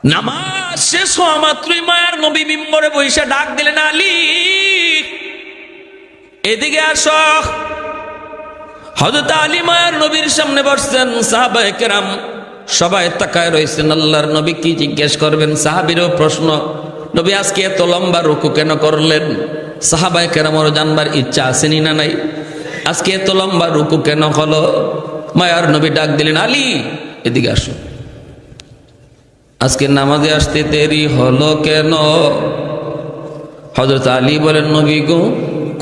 নামাজ শেষ হওয়া মাত্রই মায়ার নবী মিম্বরে বইসা ডাক দিলেন, আলী এদিকে আসো। হযরত আলী মায়ার নবীর সামনে বসছেন, সাহাবায়ে কেরাম সবাই তাকায় রয়েছেন। আল্লাহর নবী কি জিজ্ঞেস করবেন? সাহাবীরও প্রশ্ন, নবী আজকে এত লম্বা রুকু কেন করলেন? সাহাবায়ে কেরামেরও জানবার ইচ্ছা আসেনি না নাই? আজকে এত লম্বা রুকু কেন হলো? মায়ার নবী ডাক দিলেন, আলী এদিকে আসো। আজকে নামাজে আসতে দেরি হলো কেন? হযরত আলী বলেন, নবী গো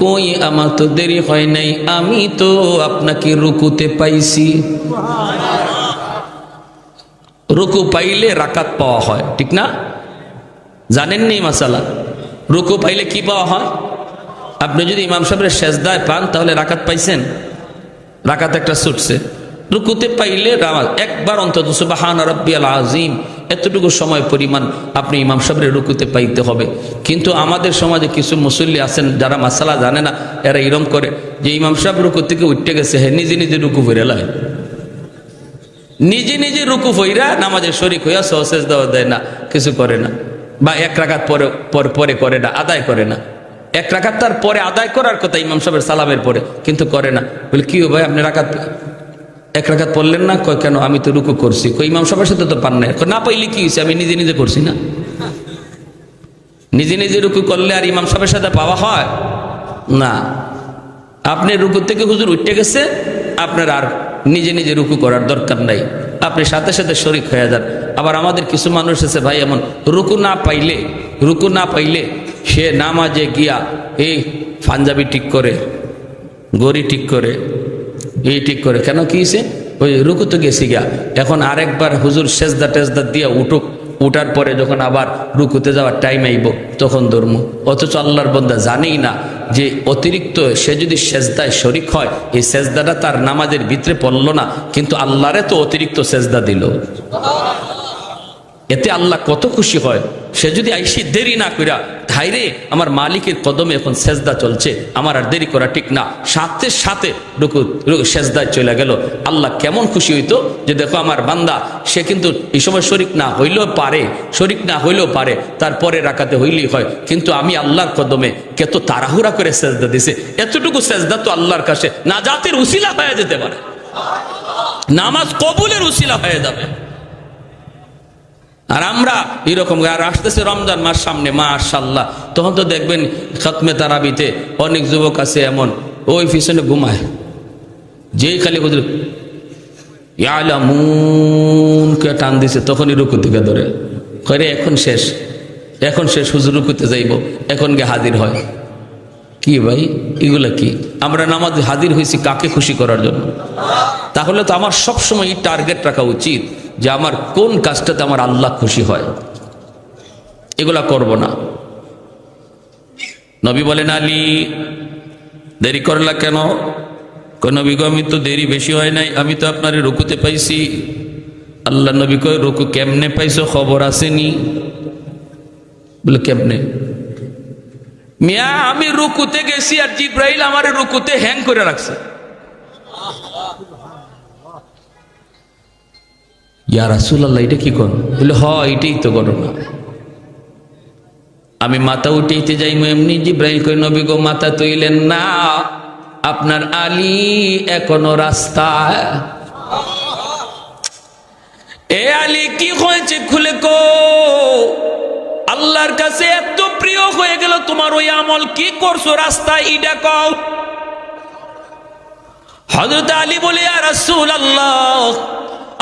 কই আমার তো দেরি হয় নাই, আমি তো আপনাকে রুকুতে পাইছি। রুকু পাইলে রাকাত পাওয়া হয়, ঠিক না? জানেননি মাসালা? রুকু পাইলে কি পাওয়া হয়? আপনি যদি ইমাম সাহেবের সেজদায় পান তাহলে রাকাত পাইছেন, রাকাত একটা ছুটছে। রুকুতে পাইলে একবার অন্তত সুবহান রাব্বিয়াল আযীম এতটুকু সময় পরিমাণ আপনি ইমাম সাহেবের রুকুতে পাইতে হবে। কিন্তু আমাদের সমাজে কিছু মুসল্লি আছেন যারা মাসালা জানে না, এরা এরম করে যে ইমাম সাহেব রুকু থেকে উঠতে গেছে, হ্যাঁ নিজে নিজে রুকু ফিরে লাই, নিজে নিজে রুকু ফইরা নামাজের শরীক হইয়া সেজদা দেয় না, কিছু করে না, বা এক রাকাত পরে করে না, আদায় করে না। এক রাকাত তার পরে আদায় করার কথা ইমাম সাহেবের সালামের পরে, কিন্তু করে না। বলে কি ভাই আপনি এক রাকাত পড়লেন না? কয় কেন? আমি তো রুকু করছি। কই ইমাম সাহেবের সাথে তো পান না। না পাইলে কি হয়েছে? আমি নিজে নিজে করছি না। নিজে নিজে রুকু করলে আর ইমাম সাহেবের সাথে পাওয়া হয় না। আপনি রুকু থেকে হুজুর উঠে গেছে, আপনার আর নিজে নিজে রুকু করার দরকার নাই, আপনি সাথে সাথে শরীক হয়ে যান। আবার আমাদের কিছু মানুষ আছে ভাই এমন, রুকু না পাইলে সে নামাজে গিয়া এই পাঞ্জাবি ঠিক করে, গড়ি ঠিক করে, এই ঠিক করে। কেন কি হয়েছে? ওই রুকু তো গেছি গিয়া, এখন আরেকবার হুজুর সেজদা টেজদা দিয়া উঠার পরে যখন আবার রুকুতে যাওয়ার টাইম আইব তখন ধর্ম। অথচ আল্লাহর বান্দা জানেই না যে অতিরিক্ত সে যদি সেজদায় শরিক হয়, এই সেজদাটা তার নামাজের ভিতরে পড়লো না, কিন্তু আল্লাহরে তো অতিরিক্ত সেজদা দিল। এতে আল্লাহ কত খুশি হয়। সে যদি আইসি দেরি না কইরা, ধাইরে আমার মালিকের কদমে এখন সেজদা চলছে, আমার আর দেরি করা ঠিক না, সাথে সাথে রুকু সেজদায় চলে গেল, আল্লাহ কেমন খুশি হইতো যে দেখো আমার বান্দা, সে কিন্তু এই সময় শরিক না হইলেও পারে, তারপরে রাকাতে হইলেই হয়, কিন্তু আমি আল্লাহর কদমে কত তাড়াহুড়া করে সেজদা দিছে। এতটুকু সেজদা তো আল্লাহর কাছে নাজাতের উসিলা হয়ে যেতে পারে, নামাজ কবুলের উসিলা হয়ে যাবে। আর আমরা এরকম, আর আসতেছে রমজান মাস সামনে, মাশাআল্লাহ, তখন তো দেখবেন খতমে তারাবিতে অনেক যুবক আছে এমন, ওই পিছনে ঘুমায়, যেই খালি হুজুর ইয়ালামুন কে টান দিছে তখনই রুকু থেকে ধরে করে, এখন শেষ হুজুর রুকুতে যাইব, এখন গিয়ে হাজির হয়। কি ভাই এগুলা কি? আমরা নামাজে হাজির হয়েছি কাকে খুশি করার জন্য? তাহলে তো আমার সবসময় এই টার্গেট রাখা উচিত যে আমার কোন কাজটাতে আমার আল্লাহ খুশি হয়, এগুলা করব না। নবী বলেন, আলী দেরি করলা কেন? নবী গো আমি তো দেরি বেশি হয় নাই, আমি তো আপনার রুকুতে পাইছি। আল্লাহ নবী কয়, রুকু কেমনে পাইছো, খবর আসেনি? বলে কেমনে? মিয়া আমি রুকুতে গেছি আর জিব্রাইল আমার রুকুতে হ্যাং করে রাখছে। ইয়া রাসূলুল্লাহ এটা কি কোন? বলে এটাই তো ঘটনা। আমি মাথা উঠাইতে যাই, এমনি জিব্রাইল কই, নবী গো মাথা তুইলেন না, আপনার আলী এখনো রাস্তায়। এ আলী কি হয়েছে খুলে কো, আল্লাহর কাছে এত প্রিয় হয়ে গেল তোমার ওই আমল, কি করছো রাস্তায় ইডা কও। হযরত আলী বলে, ইয়া রাসূলুল্লাহ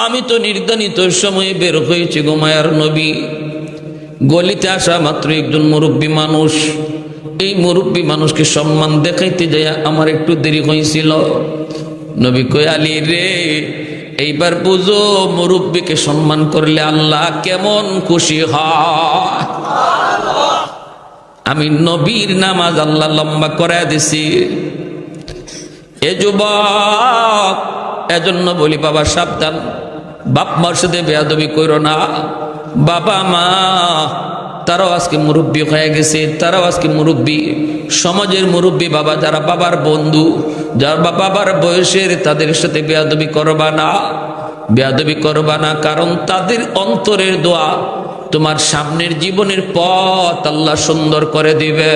আমি তো নির্ধারিত সময়ে বের হয়েছি গো মায়ার নবী। গলিতে আসা মাত্র একজন মুরব্বী মানুষ, এই মুরব্বী মানুষকে সম্মান দেখাইতে যায় আমার একটু দেরি হয়েছিল। নবী কই, আলী রে এইবার বুঝো মুরব্বীকে সম্মান করলে আল্লাহ কেমন খুশি হয়। আমি নবীর নামাজ আল্লাহ লম্বা করে দিছি। এ যুবক, এজন্য বলি বাবা সাবধান, বাপ মার সাথে বেয়াদবি করো না। বাবা মা তারাও আজকে মুরব্বী হয়ে গেছে, তারাও আজকে মুরব্বী, সমাজের মুরব্বী বাবা যারা বাবার বন্ধু, যারা বাবার বয়সের, তাদের সাথে বেয়াদবি করবা না, কারণ তাদের অন্তরের দোয়া, তোমার সামনের জীবনের পথ আল্লাহ সুন্দর করে দিবে।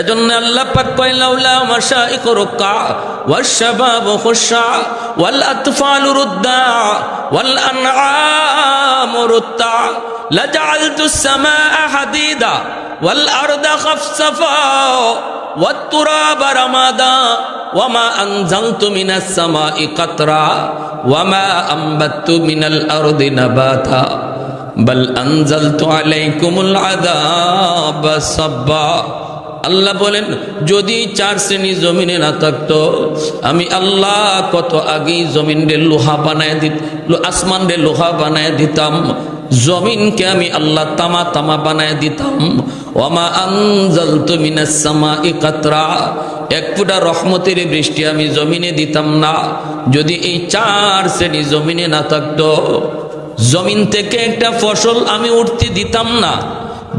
এজন্য আল্লাহ পাক কয় লাউলা মাশাইকু রুকা ওয়াশ শাবাবু খুশা ওয়াল আতফালু রুদ্দা ওয়াল আনআমু রুত্তা লাজআলতুস সামাআ হাদিদা ওয়াল আরদা খাফসাফা ওয়াত তুরাবা রামাদা ওয়ামা আনজালতু মিনাস সামাই কাতরা ওয়ামা আনবাততু মিনাল আরদি নাবাতা বাল আনজালতু আলাইকুমুল আযাবা সাব্বা। আল্লাহ বলেন যদি 4 শ্রেণী জমিনে না থাকতো আমি আল্লাহ কত আগেই জমিনের লোহা বানায় আসমানের লোহা বানায় দিতাম, জমিনকে আমি আল্লাহ তামা তামা বানায় দিতাম। ওয়ামা আনজালতু মিনাস সামাই কাতরা, এক ফোঁটা রহমতের বৃষ্টি আমি জমিনে দিতাম না যদি এই 4 শ্রেণী জমিনে না থাকতো। জমিন থেকে একটা ফসল আমি উঠতে দিতাম না।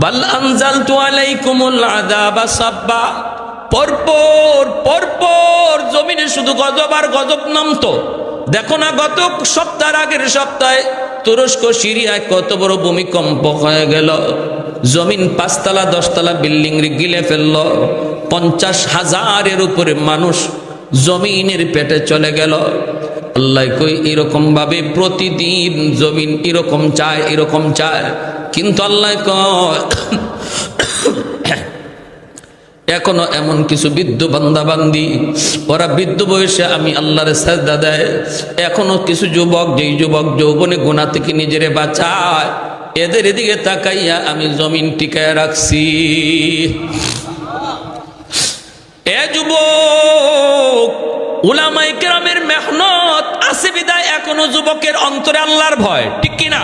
বাল আনজালতু আলাইকুমুল আযাবা সাব্বা, পরপর জমিনে শুধু গজব আর গজব নামতো। দেখো না গত সপ্তাহের আগের সপ্তাহে তুরস্ক সিরিয়ায় কত বড় ভূমিকম্প হয়ে গেল, জমিন 5 তলা 10 তলা বিল্ডিং গিলে ফেললো, 50,000-এর উপরে মানুষ জমিনের পেটে চলে গেল। আল্লাহ কই এরকম ভাবে প্রতিদিন জমিন এরকম চায়, কিন্তু আল্লাহ কয় এখনো এমন কিছু বৃদ্ধ বান্দা বান্দি ওরা বৃদ্ধ বয়সে আমি আল্লাহর সাজদা দেয়। এখনো কিছু যুবক যেই যুবক যৌবনে গুনাহ থেকে নিজেরে বাঁচায়, এদের এদিকে তাকাইয়া আমি জমিন টিকায় রাখছি। এ যুবক, উলামায়ে কেরামের মেহনত আছে বিদায় এখনো যুবকের অন্তরে আল্লাহর ভয়, ঠিক কিনা?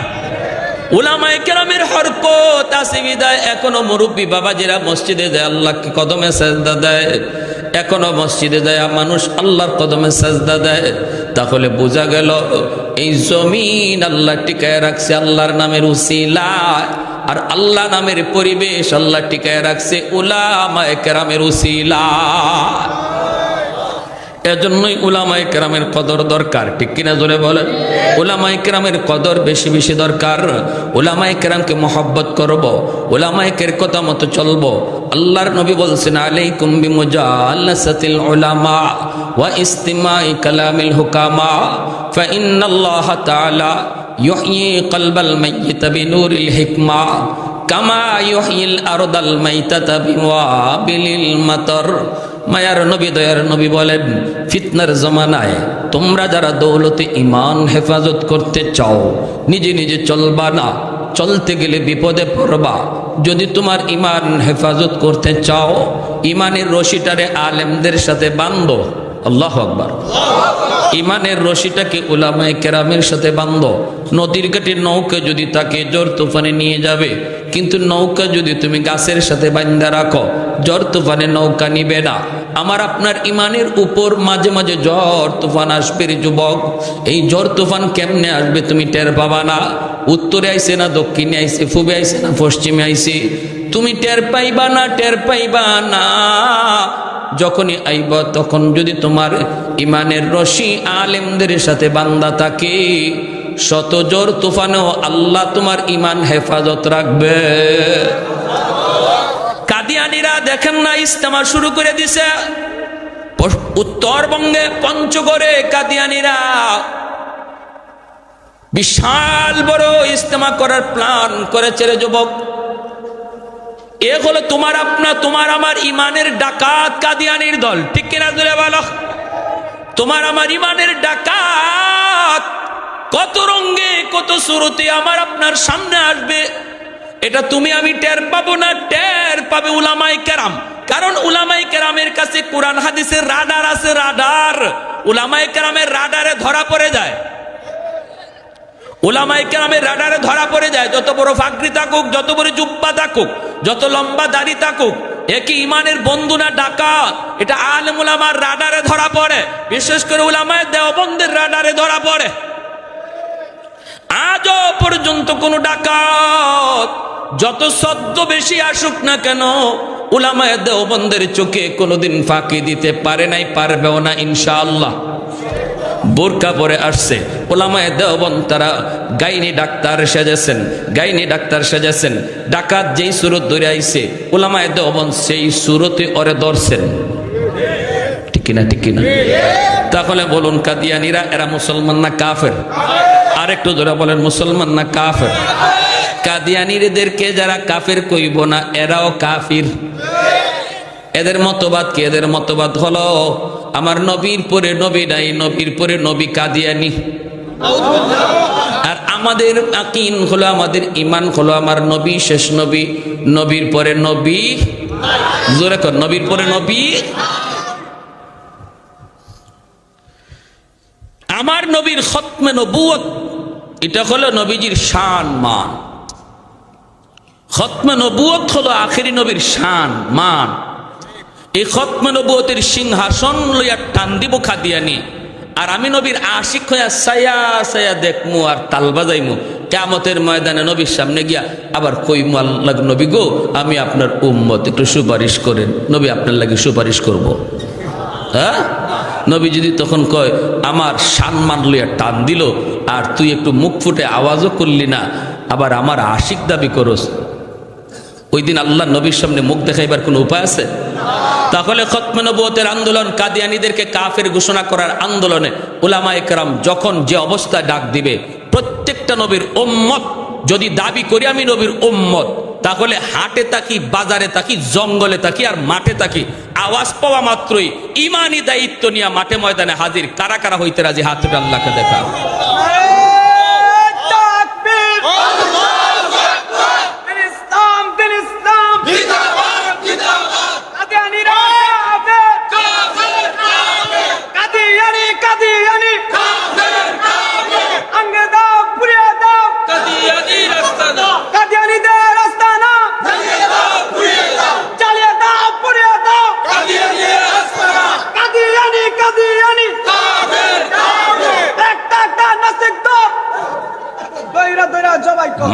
উলামায়ে কেরামের হরকত আছে বিদায় এখনো মুরব্বী বাবাজিরা মসজিদে যায় আল্লাহকে কদমে সাজদা দেয়, এখনো মসজিদে যায় মানুষ আল্লাহর কদমে সাজদা দেয়। তাহলে বোঝা গেল এই জমিন আল্লাহ টিকায় রাখছে আল্লাহর নামের উসিলায়, আর আল্লাহ নামের পরিবেশ আল্লাহ টিকায় রাখছে উলামায়ে কেরামের উসিলায়। এজন্যই উলামায়ে কেরামের কদর দরকার, ঠিক কিনা জোরে বলেন? উলামায়ে কেরামের কদর বেশি বেশি দরকার। উলামায়ে কেরামকে মহব্বত করব, উলামায়ে কের কথা মতো চলবো। আল্লাহর নবী বলছেন আলাইকুম বিমুজালাসাতিল উলামা ওয়া ইস্তিমাই কালামিল হুকামা ফা ইন্নাল্লাহা তাআলা ইউহয়ি কলবাল মাইয়িতা বিনুরিল হিকমা কামা ইউহয়িল আরদাল মাইতাতা বিওয়াবিলিল মাতর। মায়ার নবী দয়ার নবী বলেন ফিতনার জমানায় তোমরা যারা দৌলতে ইমান হেফাজত করতে চাও নিজে নিজে চলবা না, চলতে গেলে বিপদে পড়বা। যদি তোমার ইমান হেফাজত করতে চাও ইমানের রশিটারে আলেমদের সাথে বাঁধো। আল্লাহু আকবার। ইমানের রশিটাকে উলামায়ে কেরামের সাথে বাঁধো। নদীর ঘাটে নৌকা যদি তাকে ঝড় তুফানে নিয়ে যাবে, কিন্তু নৌকা যদি তুমি গাছের সাথে বাঁধা রাখো ঝড় তুফানে নৌকা নিবে না। আমার আপনার ইমানের উপর মাঝে মাঝে ঝড় তুফান আসবে রে যুবক। এই ঝড় তুফান কেমনে আসবে তুমি টের পাবা না। উত্তরে আইছে না দক্ষিণে আইছে, পূবে আইছে না পশ্চিমে আইছে, তুমি টের পাইবা না। যখনই আইব তখন যদি তোমার ইমানের রশি আলেমদের সাথে বান্ধা থাকে শত ঝড় তুফানেও আল্লাহ তোমার ইমান হেফাজত রাখবে। কাদিয়ানীরা দেখেন না ইজতেমা শুরু করে দিছে উত্তরবঙ্গে পঞ্চগড়ে। কাদিয়ানীরা বিশাল বড় ইজতেমা করার প্ল্যান করেছে রে যুবক। এ হলো তোমার আমার ইমানের ডাকাত কাদিয়ানীর দল, ঠিক কিনা জোরে বলো? তোমার আমার ইমানের ডাকাত কত রঙে কত সুরতে আমার আপনার সামনে আসবে, এটা তুমি আমি টের পাবো না, টের পাবে উলামায়ে কেরাম। কারণ উলামায়ে কেরামের কাছে কোরআন হাদিসের রাডার আছে, রাডার। উলামায়ে কেরামের রাডারে ধরা পড়ে যায়, উলামায়ে কেরামের রাডারে ধরা পড়ে যায়। যত বড় ফাকরি থাকুক, যত বড় জুব্বা থাকুক, যত লম্বা দাড়ি থাকুক, একই ইমানের বন্ধু না ডাকাত। এটা আলেম উলামার রাডারে ধরা পড়ে, বিশেষ করে উলামায়ে দেওবন্দের রাডারে ধরা পড়ে। আজও পর্যন্ত কোন ডাকাত যত সদ্য বেশি আসুক না কেন উলামায়ে দেওবন্দের চোখে কোনোদিন ফাঁকি দিতে পারে নাই, পারবেও না ইনশাআল্লাহ। বোরকা পরে আসছে। ওলামায়ে দেওবন্দ তারা গাইনি ডাক্তার সেজেছেন। ডাকাত যেই সুরত ধরে আইছে, ওলামায়ে দেওবন্দ সেই সুরতে ওরে ধরছেন। ঠিক কিনা? তাহলে বলুন, কাদিয়ানীরা এরা মুসলমান না কাফের? আরেকটু জোরে বলেন, মুসলমান না কাফের? কাদিয়ানীদেরকে যারা কাফের কইব না, এরাও কাফির। এদের মতবাদ কি? এদের মতবাদ হলো আমার নবীর পরে নবী নাই, নবীর পরে নবী কাদিয়ানী। আর আমাদের আকিন হলো, আমাদের ইমান হলো আমার নবী শেষ নবী, নবীর পরে নবী। জোরে কর, নবীর পরে নবী। আমার নবীর খতমে নবুয়ত, এটা হলো নবীজির শান মান। খতমে নবুয়ত হলো আখেরি নবীর শান মান। এই খতমে নবুয়তের সিংহাসন লইয়া টান দিব কাদিয়ানী। আর আমি নবীর আশিক হইয়া সায়া সায়া দেখমু আর তাল বাজাইমু। কিয়ামতের ময়দানে নবীর সামনে গিয়া আবার কইমু, আল্লাহ নবী গো, আমি আপনার উম্মত, একটু সুপারিশ করেন। নবী আপনার লাগি সুপারিশ করব। হ্যাঁ, নবী যদি তখন কয় আমার সম্মান লইয়া টান দিল, আর তুই একটু মুখ ফুটে আওয়াজও করলি না, আবার আমার আশিক দাবি করস, ওই দিন আল্লাহ নবীর সামনে মুখ দেখাইবার কোনো উপায় আছে? তাহলে খতমে নবুয়তের আন্দোলন, কাদিয়ানীদেরকে কাফের ঘোষণা করার আন্দোলনে উলামায়ে কেরাম যখন যে অবস্থায় ডাক দিবে, প্রত্যেকটা নবীর উম্মত যদি দাবি করি আমি নবীর উম্মত, তাহলে হাটে থাকি, বাজারে থাকি, জঙ্গলে থাকি আর মাঠে থাকি, আওয়াজ পাওয়া মাত্রই ইমানি দায়িত্ব নিয়ে মাঠে ময়দানে হাজির। কারা কারা হইতে রাজি? হাত তুলে আল্লাহকে দেখা।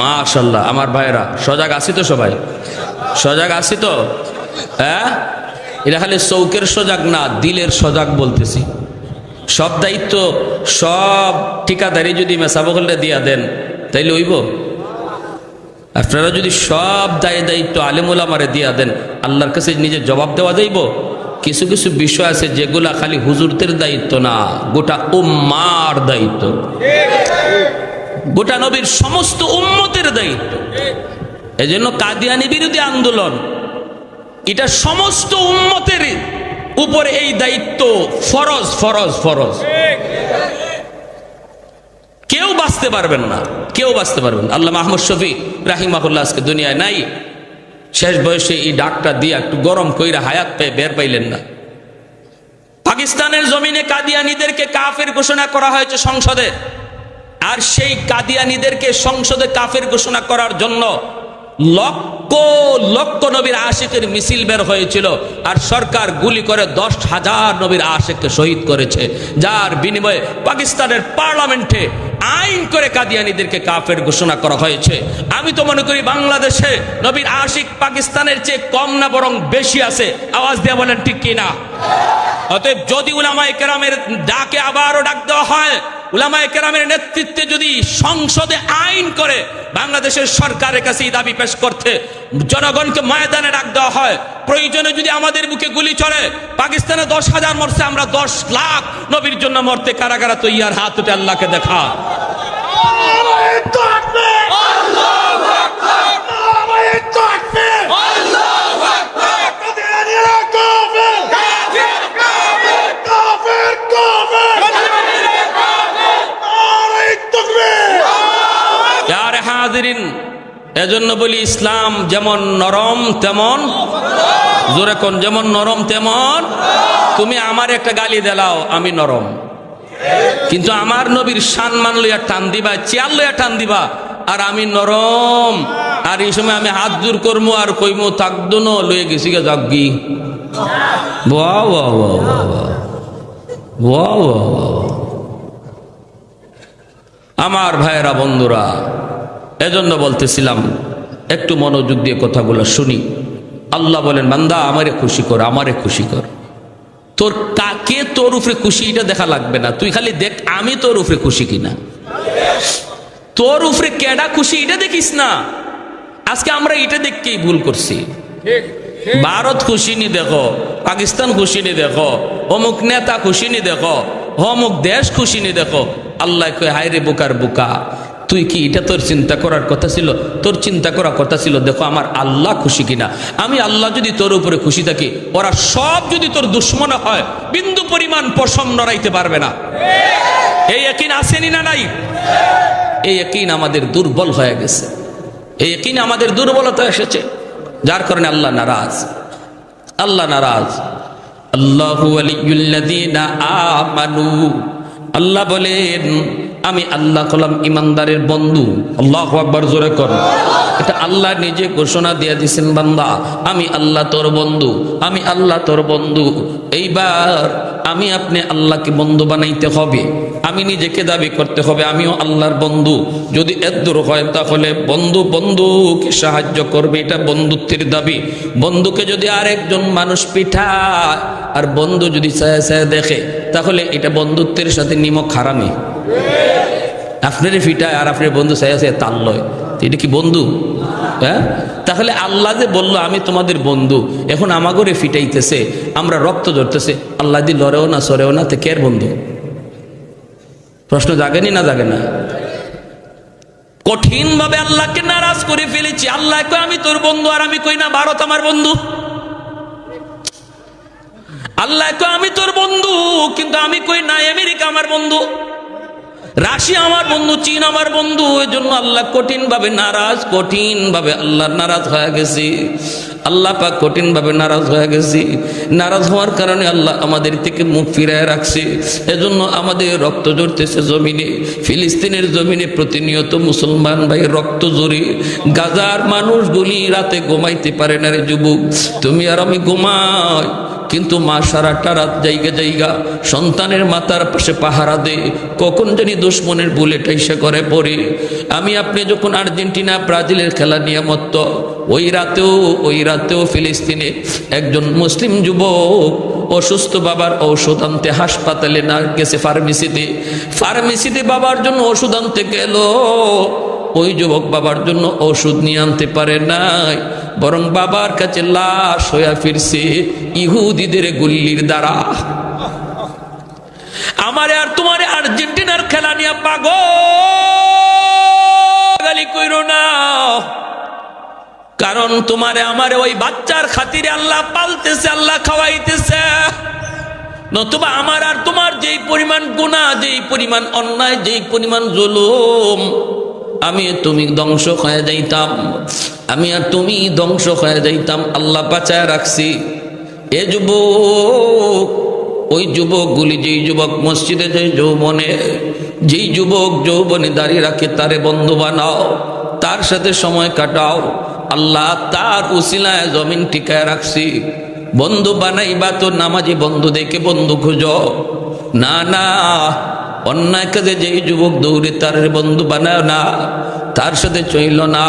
মাশাআল্লাহ, আমার ভাইরা সজাগ আছি তো? সবাই সজাগ আছি তো? হ্যাঁ, এটা খালি চৌকের সজাগ না, দিলের সজাগ বলতেছি। সব দায়িত্ব, সব ঠিকাদারি যদি মেসাবকলে দিয়া দেন তাইলে হইব? আপনারা যদি সব দায়িত্ব আলেমুল আমারে দিয়া দেন, আল্লাহর কাছে নিজে জবাব দেওয়া যাইব? কিছু কিছু বিষয় আছে যেগুলা খালি হুজুরদের দায়িত্ব না, গোটা উম্মার দায়িত্ব, গোটা নবীর সমস্ত উম্মতের দায়িত্ব। এজন্য কাদিয়ানী বিরোধী আন্দোলন, এটা সমস্ত উম্মতের উপরে এই দায়িত্ব ফরজ ফরজ ফরজ। কেউ বাঁচতে পারবেন না, কেউ বাঁচতে পারবেন না। আল্লামা আহমদ শফী রাহিমাহুল্লাহ আজকে দুনিয়ায় নাই। শেষ বয়সে এই ডাকটা দিয়ে একটু গরম কইরা হায়াত পেয়ে বের পাইলেন না। পাকিস্তানের জমিনে কাদিয়ানীদেরকে কাফের ঘোষণা করা হয়েছে সংসদে, আর সেই কাদিয়ানীদেরকে সংসদে কাফের ঘোষণা করার জন্য লক্ষ লক্ষ নবীর আশিকের মিছিল বের হয়েছিল, আর সরকার গুলি করে 10,000 নবীর আশিককে শহীদ করেছে, যার বিনিময়ে পাকিস্তানের পার্লামেন্টে আইন করে কাদিয়ানীদেরকে কাফের ঘোষণা করা হয়েছে। আমি তো মনে করি বাংলাদেশে নবীর আশিক পাকিস্তানের চেয়ে কম না বরং বেশি আছে। আওয়াজ দিয়ে বলেন ঠিক কিনা? অতএব যদি উলামায়ে কেরামের ডাকে আবারও ডাক দেওয়া হয়, উলামায়ে কেরামের নেতৃত্বে যদি সংসদে আইন করে বাংলাদেশের সরকারের কাছে এই দাবি পেশ করতে, জনগণকে ময়দানে ডাক দেওয়া হয়, প্রয়োজনে যদি আমাদের বুকে গুলি চলে, পাকিস্তানে 10,000 মরছে, আমরা 10 লাখ নবীর জন্য মরতে কারা কারা তৈয়ার? হাত উঠে আল্লাহকে দেখা। এজন্য বলি ইসলাম যেমন নরম তেমন, জোরে কোন, যেমন নরম তেমন। তুমি আমার একটা গালি দিলাও, আমি নরম, কিন্তু আমার নবীর সম্মান লইয়া টান দিবা, চেয়ার লইয়া টান দিবা, আর আমি নরম। আর এই সময় আমি হাত জোর করবো আর কইমো থাকতো না, লইয়া গেছি গে জাগি। বাহ বাহ বাহ বাহ বাহ। আমার ভাইয়েরা, বন্ধুরা, এজন্য বলতেছিলাম একটু মনোযোগ দিয়ে কথাগুলো শুনি। আল্লাহ বলেন, বান্দা আমারে খুশি কর, আমারে খুশি কর। তোর কাকে তোর উপরে খুশি এটা দেখা লাগবে না, তুই খালি দেখ আমি তোর উপরে খুশি কিনা। তোর উপরে কেডা খুশি এটা দেখিস না। আজকে আমরা এটা দেখকেই ভুল করছি। ভারত খুশি নি দেখো, পাকিস্তান খুশি নি দেখো, অমুক নেতা খুশি নি দেখো, অমুক দেশ খুশি নি দেখো। আল্লাহ কয় হায় রে বোকার বোকা, তুই কি এটা তোর চিন্তা করার কথা ছিল? তোর চিন্তা করার কথা ছিল দেখো আমার আল্লাহ খুশি কিনা। আমি আল্লাহ যদি তোর উপরে খুশি থাকি, ওরা সব যদি তোর দুশ্মন হয়, বিন্দু পরিমাণ পশম নড়াইতে পারবে না। এই ইয়াকিন আসেনি না নাই? এই ইয়াকিন আমাদের দুর্বল হয়ে গেছে, এই ইয়াকিন আমাদের দুর্বলতা এসেছে, যার কারণে আল্লাহ নারাজ। আল্লাহ নারাজ। আল্লাহু ওয়ালিয়ুল্লাযীনা আমানু, আল্লাহ বলেন আমি আল্লাহ কলাম ইমানদারের বন্ধু। আল্লাহু আকবার, জোরে কর। এটা আল্লাহ নিজে ঘোষণা দিয়ে দিয়েছেন, বান্দা আমি আল্লাহ তোর বন্ধু, আমি আল্লাহ তোর বন্ধু। এইবার আমি আপনি আল্লাহকে বন্ধু বানাইতে হবে, আমি নিজেকে দাবি করতে হবে আমিও আল্লাহর বন্ধু। যদি এদূর হয় তাহলে বন্ধু বন্ধুকে সাহায্য করবে, এটা বন্ধুত্বের দাবি। বন্ধুকে যদি আরেকজন মানুষ পিঠায় আর বন্ধু যদি ছায়া ছায়া দেখে, তাহলে এটা বন্ধুত্বের সাথে নিমক হারামি। আপনার ফিটায় আর আপনার বন্ধু ছায়া ছায়া তাল লয়, এটা কি বন্ধু? হ্যাঁ, তাহলে আল্লাহ যে বললো আমি তোমাদের বন্ধু, এখন আমাগরে ফিটাইতেছে, আমরা রক্ত ধরতেছে, আল্লাহ দি লড়েও না সরেও না, তো কের বন্ধু? প্রশ্ন জাগেনি না জাগে না? কঠিন ভাবে আল্লাহকে নারাজ করে ফেলেছি। আল্লাহ কই আমি তোর বন্ধু, আর আমি কই না ভারত আমার বন্ধু। আল্লাহ কই আমি তোর বন্ধু, কিন্তু আমি কই না আমেরিকা আমার বন্ধু, রাশিয়া আমার বন্ধু, চীন আমার বন্ধু। এই জন্য আল্লাহ কঠিন ভাবে নারাজ, কঠিন ভাবে আল্লাহ নারাজ হয়ে গেছি। আল্লাহ পাক কঠিন ভাবে নারাজ হয়ে গেছি। নারাজ হওয়ার কারণে আল্লাহ আমাদের থেকে মুখ ফিরায় রাখছে। এজন্য আমাদের রক্ত ঝরতেছে জমিনে, ফিলিস্তিনের জমিনে প্রতিনিয়ত মুসলমান ভাই রক্ত ঝরে। গাজার মানুষগুলি রাতে ঘুমাইতে পারে না রে যুবক, তুমি আর আমি ঘুমাই, কিন্তু মা সারাটা রাত জায়গা জায়গা সন্তানের মাথার পাশে পাহারা দে, কখন জানি দুশ্মনের বুলেট এসে করে পড়ে। আমি আপনি যখন আর্জেন্টিনা ব্রাজিলের খেলা নিয়ে মত্ত, ওই রাতেও ফিলিস্তিনে একজন মুসলিম যুবক অসুস্থ বাবার ঔষধ আনতে হাসপাতালে না গেছে, ফার্মেসিতে বাবার জন্য ওষুধ আনতে গেল। ওই যুবক বাবার জন্য ওষুধ নিয়ে আনতে পারে নাই, বরং বাবার কাছে লাশ হয়ে ফিরছে ইহুদিদের গুল্লির দ্বারা। আমারে আর তোমারে আর্জেন্টিনার খেলা নিয়ে পাগল কইরো না, কারণ তোমারে আমারে ওই বাচ্চার খাতিরে আল্লাহ পালতেছে, আল্লাহ খাওয়াইতেছে। নতুবা আমার আর তোমার যেই পরিমাণ গুনাহ, যেই পরিমাণ অন্যায়, যেই পরিমাণ জুলুম, আমি তুমি ধ্বংস হয়ে যাইতাম, আমি আর তুমি ধ্বংস হয়ে যাইতাম। আল্লাহ বাঁচায় রাখছি। এ যুবক, ওই যুবকগুলি, যেই যুবক মসজিদে যেই যৌবনে দাঁড়িয়ে রাখে, তারে বন্ধু বানাও, তার সাথে সময় কাটাও। আল্লাহ তার উসিলায় জমিন টিকায় রাখছি। বন্ধু বানাইবা তো নামাজি বন্ধু দেখে বন্ধু খুঁজো না, না অন্যায় কাজে যেই যুবক দৌড়ে তার বন্ধু বানায় না, তার সাথে চইল না।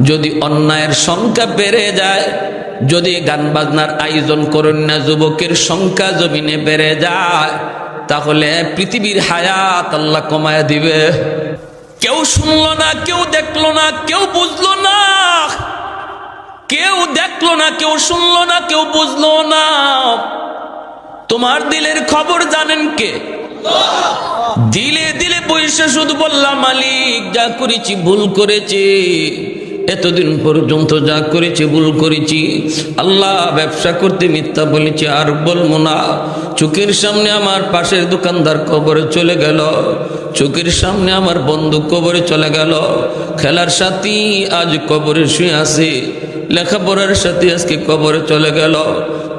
যদি অন্যায়ের সংখ্যা বেড়ে যায়, যদি গান বাজনার আয়োজন করেন না, যুবকের সংখ্যা জমিনে বেড়ে যায়, তাহলে পৃথিবীর হায়াত আল্লাহ কমায় দিবে। কেউ শুনলো না, কেউ দেখলো না, কেউ বুঝলো না, কেউ দেখলো না, কেউ শুনলো না, কেউ বুঝলো না। তোমার দিলের খবর জানেন কে? দিলে দিলে বৈশা শুধু বললাম মালিক যা করেছি ভুল করেছি, এতদিন পর্যন্ত যা করেছি ভুল করেছি। আল্লাহ ব্যবসা করতে মিথ্যা বলেছি, আর বলবো না। চোখের সামনে আমার পাশের দোকানদার কবরে চলে গেল, চোখের সামনে আমার বন্ধু কবরে চলে গেল, খেলার সাথী আজ কবরে শুয়ে আছে, লেখাপড়ার সাথে আজকে কবরে চলে গেল।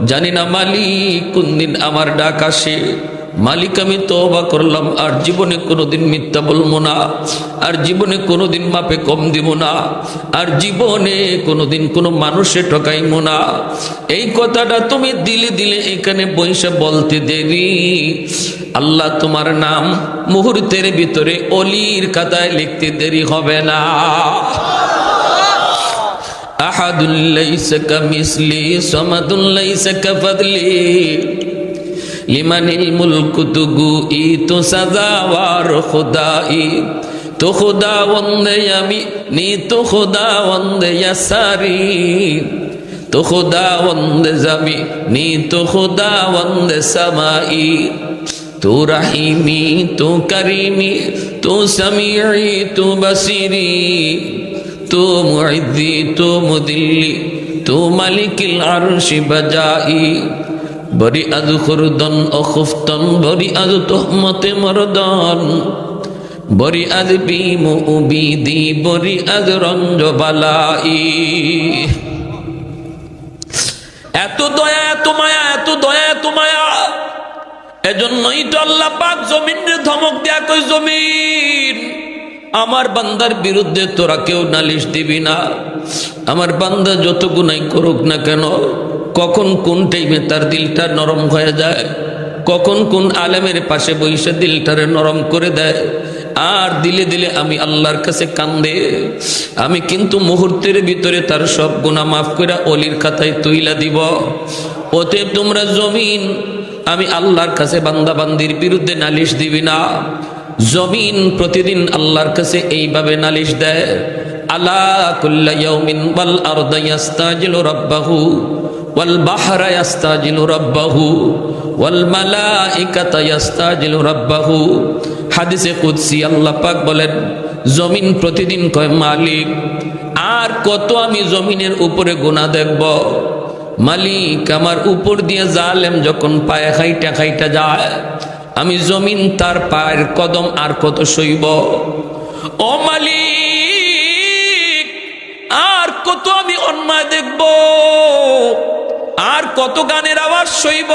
জানি না মালিক কোন দিন আমার ডাক আসে। মালিক আমি তওবা করলাম, আর জীবনে কোনোদিন মিথ্যা বলবো না, আর জীবনে কোনোদিন মাপে কম দিব না, আর জীবনে কোনোদিন কোনো মানুষে ঠকাইবো না। এই কথাটা তুমি দিলে দিলে এখানে বইসা বলতে দেরি, আল্লাহ তোমার নাম মুহূর্তের ভিতরে অলির খাতায় লিখতে দেরি হবে না। আহাদুল লাইসা কামিসলি সামাদুল লাইসা কাফাদলি লিমানিল মুলকু তুগুই তো সাজাওয়ার খুদাই তো খুদাওয়ান্দে আমি নি তো খুদাওয়ান্দে ইয়াসারি তো খুদাওয়ান্দে জামি নি তো খুদাওয়ান্দে সামাই تو رحیمی تو کریمی تو سمیعی تو بصیری تو معدی تو مدلی تو ملک العرش بجائی بری از خردن و خفتن بری از تهمت مردان بری از بیم و بیدی بری از رنج و بلائی এত দয়া এত মায়া এত দয়া এত মায়া এজন্যই তো আল্লাহ পাক জমিনের ধমক দেয়া কই জমিন আমার বান্দার বিরুদ্ধে তোরা কেউ নালিশ দিবি না আমার বান্দা যত গুনাহ করুক না কেন কখন কোন টাইমে তার দিলটা নরম হয়ে যায় কখন কোন আলেমের পাশে বসে দিলটারে নরম করে দেয় আর দিলে দিলে আমি আল্লাহর কাছে কান্দে আমি কিন্তু মুহূর্তের ভিতরে তার সব গুনাহ মাফ করে ওলির খাতায় তুইলা দিব অতএব তোমরা জমিন আমি আল্লাহর কাছে বান্দা বান্দির বিরুদ্ধে নালিশ দিবি না জমিন প্রতিদিন আল্লাহর কাছে এইভাবে নালিশ দেয় আলা কুল্লা ইয়াউমিন ওয়াল আরদু ইস্তাজিলু রাব্বাহু ওয়াল বাহরা ইস্তাজিলু রাব্বাহু ওয়াল মালাইকাতু ইস্তাজিলু রাব্বাহু হাদিসে কুদসি আল্লাহ পাক বলেন জমিন প্রতিদিন কয় মালিক আর কত আমি জমিনের উপরে গুনাহ দেখব মালিক আমার উপর দিয়ে জালেম যখন পায়ে খাইটা খাইটা যায় আমি জমিন তার পায়ের কদম আর কত সইব ও মালিক আর কত আমি অন্যায় দেখব আর কত গানের আওয়াজ সইব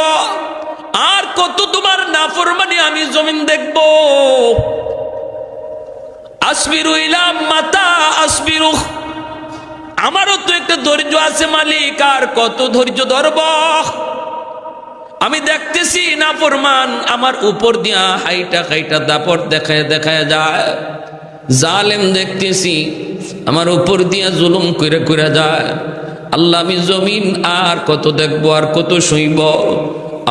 আর কত তোমার নাফরমানি আমি জমিন দেখব আসবিরু ইলা মাতা আসবিরু আমারও তো একটা ধৈর্য আছে মালিক আর কত ধৈর্য ধরব আমি দেখতেছি না ফরমান আমার উপর দিয়া হাইটা খাইটা দাপট দেখায় দেখায় যায় জালেম দেখতেছি আমার উপর দিয়া জুলুম করে করে যায় আল্লাহ আমি জমিন আর কত দেখব আর কত সইব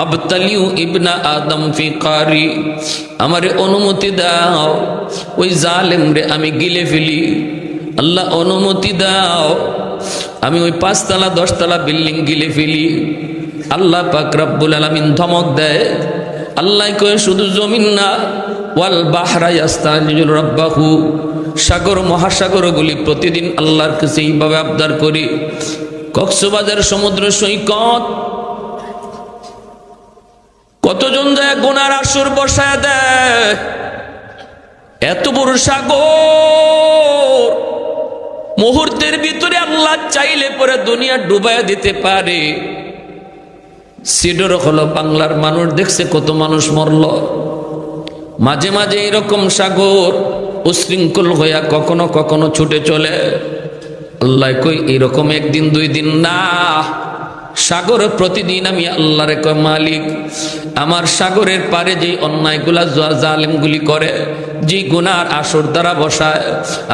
আবতালিউ ইবনা আদম ফি কারি আমারে অনুমতি দাও ওই জালেম রে আমি গিলে ফেলি আল্লাহ অনুমতি দাও আমি ওই 5 তলা 10 তলা বিল্ডিং গিলে ফেলি আল্লাহ পাক রব্বুল আলামিন ধমক দেয় আল্লাহ কয় শুধু জমিন না ওয়াল বাহরা ইস্তাজিলু রাব্বাহু সাগর মহাসাগরগুলি প্রতিদিন আল্লাহর কাছে এইভাবে আবদার করি কক্সবাজার সমুদ্র সৈকত কতজন যায় গুনার আসর বসায় দেয় এত বড় সাগর মুহূর্তের ভিতরে আল্লাহ চাইলে পরে দুনিয়া ডুবাইয়া দিতে পারে সিডর হলো বাংলার মানুষ দেখছে কত মানুষ মরল মাঝে মাঝে এরকম সাগর উশৃঙ্খল হইয়া কখনো কখনো ছুটে চলে আল্লাহ কই এরকম একদিন দুই দিন না সাগর প্রতিদিন আমি আল্লাহরে কয় মালিক আমার সাগরের পারে যে অন্যায়গুলা জালেমগুলি করে যে গুনার আসর দ্বারা বসায়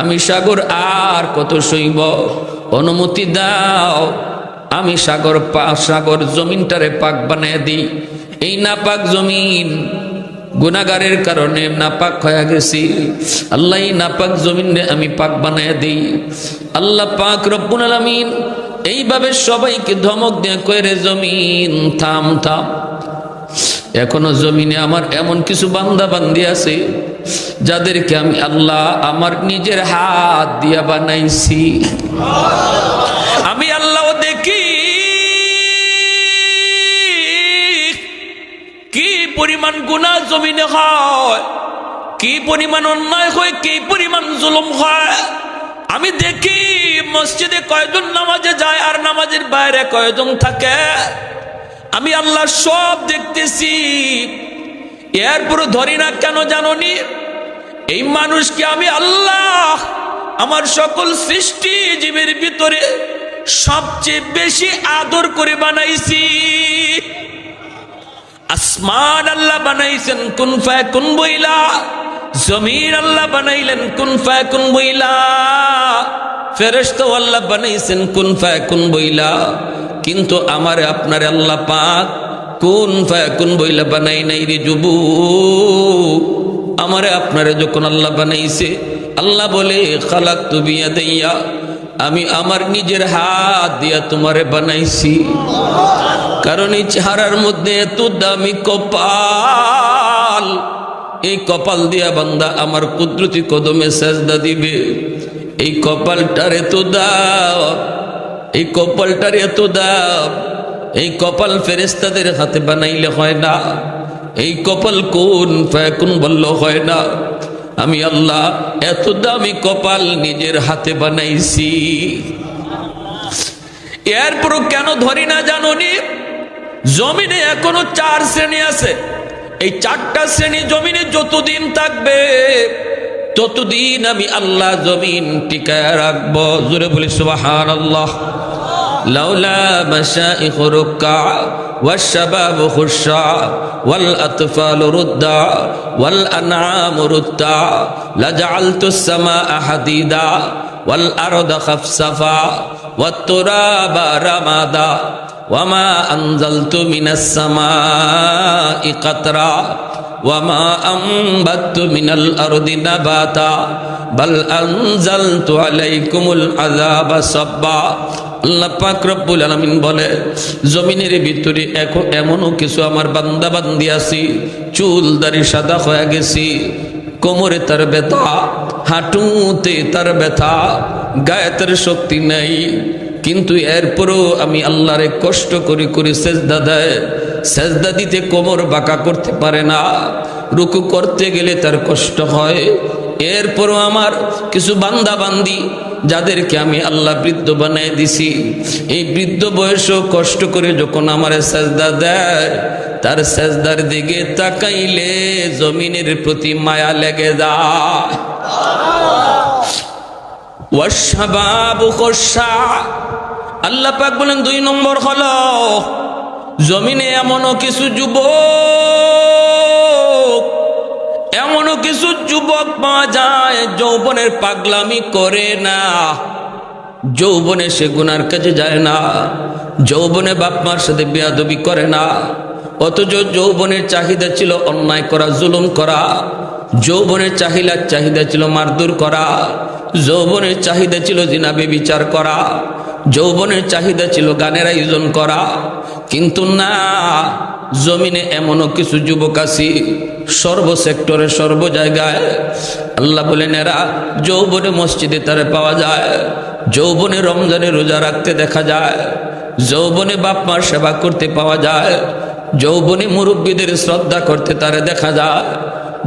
আমি সাগর আর কত সইব অনুমতি দাও আমি সাগর জমিনটারে পাক বানায় দিই এই নাপাক জমিন গুনাহগারের কারণে নাপাক হয়ে গেছি আল্লাহ এই নাপাক জমিনে আমি পাক বানায় দিই আল্লাহ পাক রব্বুল আলামিন এইভাবে সবাইকে ধমক দিয়ে কইরে জমিন থাম থাম এখনো জমিনে আমার এমন কিছু বান্দা বান্দি আছে যাদেরকে আমি আল্লাহ আমার নিজের হাত দিয়া বানাইছি আমি আল্লাহ দেখি কি পরিমাণ গুনাহ জমিনে হয় কি পরিমাণ অন্যায় হয় কি পরিমাণ জুলুম হয় আমি দেখি মসজিদে কয়জন নামাজে যায় আর নামাজের বাইরে কয়জন থাকে আমি আল্লাহ সব দেখতেছি এরপর ধরি না কেন জানোনি এই মানুষকে আমি আল্লাহ আমার সকল সৃষ্টি জীবের ভিতরে সবচেয়ে বেশি আদর করে বানাইছি আসমান আল্লাহ বানাইছেন কুন ফায়াকুন বইলা জমিন আল্লাহ বানাইলেন কুন ফায়াকুন বইলা ফেরেশতা আল্লাহ বানাইছেন কুন ফায়াকুন বইলা কিন্তু আমারে আপনারে আল্লাহ পাক কুন ফায়াকুন বইলা বানাই নাই রে যুবু, আমারে আপনারে যখন আল্লাহ বানাইছে, আল্লাহ বলে খালাকতু বিয়াদাইয়া, আমি আমার নিজের হাত দিয়া তোমারে বানাইছি। কারণ এই চেহারার মধ্যে এত দামি কপাল, এই কপাল দিয়া বান্দা আমার কুদরতি কদমে সেজদা দিবে। এই কপালটার এত দাম, এই কপালটার এত দাম, এই কপাল ফেরেশতাদের হাতে বানাইলে হয় না, এই কপাল কুন ফায়াকুন বলল হয় না। আমি আল্লাহ এত দামি কপাল নিজের হাতে বানাইছি। এরপরও কেন ধরি না জানোনি? জমিনে এখনো 4 শ্রেণী আছে। এই 4টা শ্রেণী জমিনে যতদিন থাকবে ততদিন আমি আল্লাহ জমিন টিকায় রাখবো। জোরে বলি সুবহানাল্লাহ। লাউলা মাশাইখ রুক্কা والشباب خشع والأطفال ردا والأنعام ردا لجعلت السماء حديدا والأرض خفصفا والتراب رمادا وما أنزلت من السماء قطرا وما أنبت من الأرض نباتا بل أنزلت عليكم العذاب صبا। আল্লাহ পাক রব্বুল আলামিন বলে, জমিনের ভিতরে এমনও কিছু আমার বান্দা বান্দি আছি, চুল দাড়ি সাদা হয়ে গেছি, কোমরে তার ব্যথা, হাঁটুতে তার ব্যথা, গায়ে তার শক্তি নাই, কিন্তু এরপরও আমি আল্লাহরে কষ্ট করে করে সেজদা দেয়। সেজদা দিতে কোমর বাঁকা করতে পারে না, রুকু করতে গেলে তার কষ্ট হয়। এরপরও আমার কিছু বান্দা বান্দি যাদেরকে আমি আল্লাহ বৃদ্ধ বানিয়ে দিছি, এই বৃদ্ধ বয়সও কষ্ট করে যখন আমার সেজদা দেয়, তার সেজদার দিকে তাকাইলে জমিনের প্রতি মায়া লেগে যায়। ওয়াশবাবু খুশা, আল্লাহ পাক বলেন 2 নম্বর হলো জমিনে এমনও কিছু যুবক, এমনও কিছু যুবক পাওয়া যায় যৌবনের পাগলামি করে না, যৌবনে সে গুনার কাজে যায় না, যৌবনে বাপ মার সাথে বেয়াদবি করে না, অথচ যৌবনের চাহিদা ছিল অন্যায় করা, জুলুম করা, যৌবনের চাহিদা ছিল মারধর করা, যৌবনের চাহিদা ছিল জিনা ব্যভিচার করা, যৌবনের চাহিদা ছিল গানের আয়োজন করা। কিন্তু না, জমিনে এমনও কিছু যুবক আছে সর্ব সেক্টরে, সর্ব জায়গায়। আল্লাহ বলেন এরা যৌবনে মসজিদে তারে পাওয়া যায়, যৌবনে রমজানে রোজা রাখতে দেখা যায়, যৌবনে বাপ মার সেবা করতে পাওয়া যায়, যৌবনে মুরব্বীদের শ্রদ্ধা করতে তারে দেখা যায়,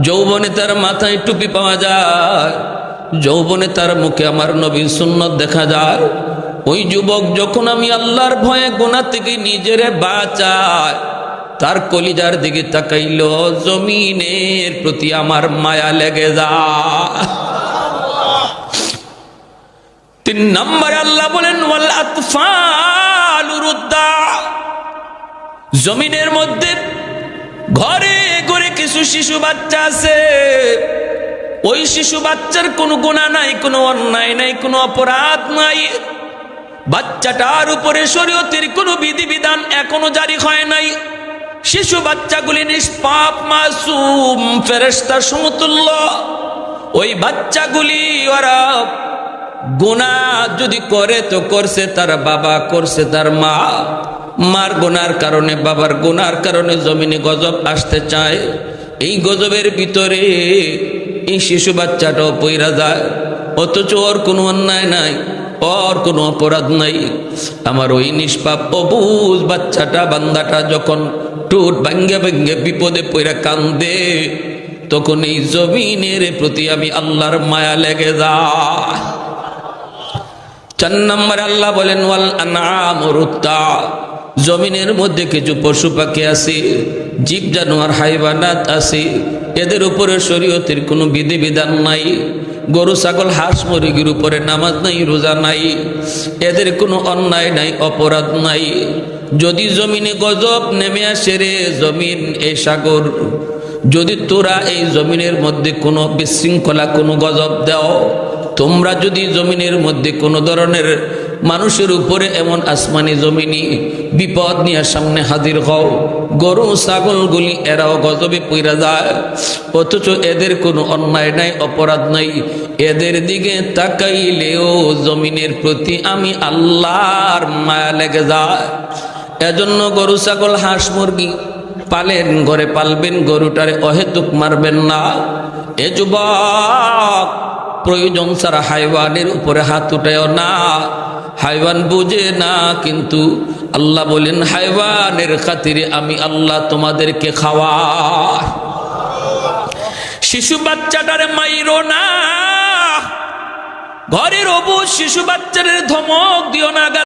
যৌবনে তার মাথায় টুপি পাওয়া যায়, যৌবনে তার মুখে আমার নবীর সুন্নত দেখা যায়। ওই যুবক যখন আমি আল্লাহর ভয়ে গুনাহ থেকে নিজেরে বাঁচায়, তার কলিজার দিকে তাকাইল, জমিনের প্রতি আমার মায়া লেগে যায়। 3 নম্বরে আল্লাহ বলেন ওয়াল আতফালু রুদ্দা, জমিনের মধ্যে ঘরে ঘরে কিছু শিশু বাচ্চা আছে, ওই শিশু বাচ্চার কোনো গুনাহ নাই, কোনো অন্যায় নাই, কোনো অপরাধ নাই, বাচ্চাটার উপরে শরীয়তের কোনো বিধিবিধান এখনো জারি হয় নাই, শিশু বাচ্চাগুলি নিষ্পাপ মাসুম ফেরেশতার সমতুল্য। ওই বাচ্চাগুলি ওরা গুনাহ যদি করে তো করছে তার বাবা, করছে তার মা, মার গুনার কারণে, বাবার গুনার কারণে জমিনে গজব আসতে চায়। এই গজবের ভিতরে এই শিশু বাচ্চাটাও পইরা যায়, অথচ ওর কোনো অন্যায় নাই, ওর কোনো অপরাধ নাই। আমার ওই নিষ্পাপ অবুঝ বাচ্চাটা, বান্দাটা যখন টুট ভাঙ্গে ভাঙ্গে বিপদে পইরা কান্দে, তখন এই জমিনের প্রতি আমি আল্লাহর মায়া লেগে যায়। 4 নম্বরে আল্লাহ বলেন ওয়াল আনআম রুত্তা, জমিনের মধ্যে কিছু পশু পাখি আছে, জীব জানোয়ার হাইওয়ানাত আছে, এদের উপরে শরীয়তের কোনো বিধিবিধান নাই, গরু ছাগল হাঁস মুরগির উপরে নামাজ নাই, রোজা নাই, এদের কোনো অন্যায় নাই, অপরাধ নাই। যদি জমিনে গজব নেমে আসে রে জমিন, এই সাগর, যদি তোরা এই জমিনের মধ্যে কোনো বিশৃঙ্খলা, কোনো গজব দাও, তোমরা যদি জমিনের মধ্যে কোনো ধরনের মানুষের উপরে এমন আসমানি জমিনি বিপদ নিয়ে সামনে হাজির হও, গরু ছাগলগুলি এরাও গজবে পইরা যায়, অথচ এদের কোনো অন্যায় নাই, অপরাধ নাই। এদের দিকে তাকাইলেও জমিনের প্রতি আমি আল্লাহর মায়া লেগে যায়। এজন্য গরু ছাগল হাঁস মুরগি পালেন, ঘরে পালবেন, গরুটারে অহেতুক মারবেন না। এ যুবক, প্রয়োজন ছাড়া হাইওয়ানের উপরে হাত উঠায়ও না। হাইওয়ান বুঝে না, কিন্তু আল্লাহ বলেন হাইওয়ানের খাতিরে আমি আল্লাহ তোমাদেরকে খাওয়াই। শিশু বাচ্চাটারে মাইরো না, ঘরের অবুঝ শিশু বাচ্চাদের ধমক দিও না।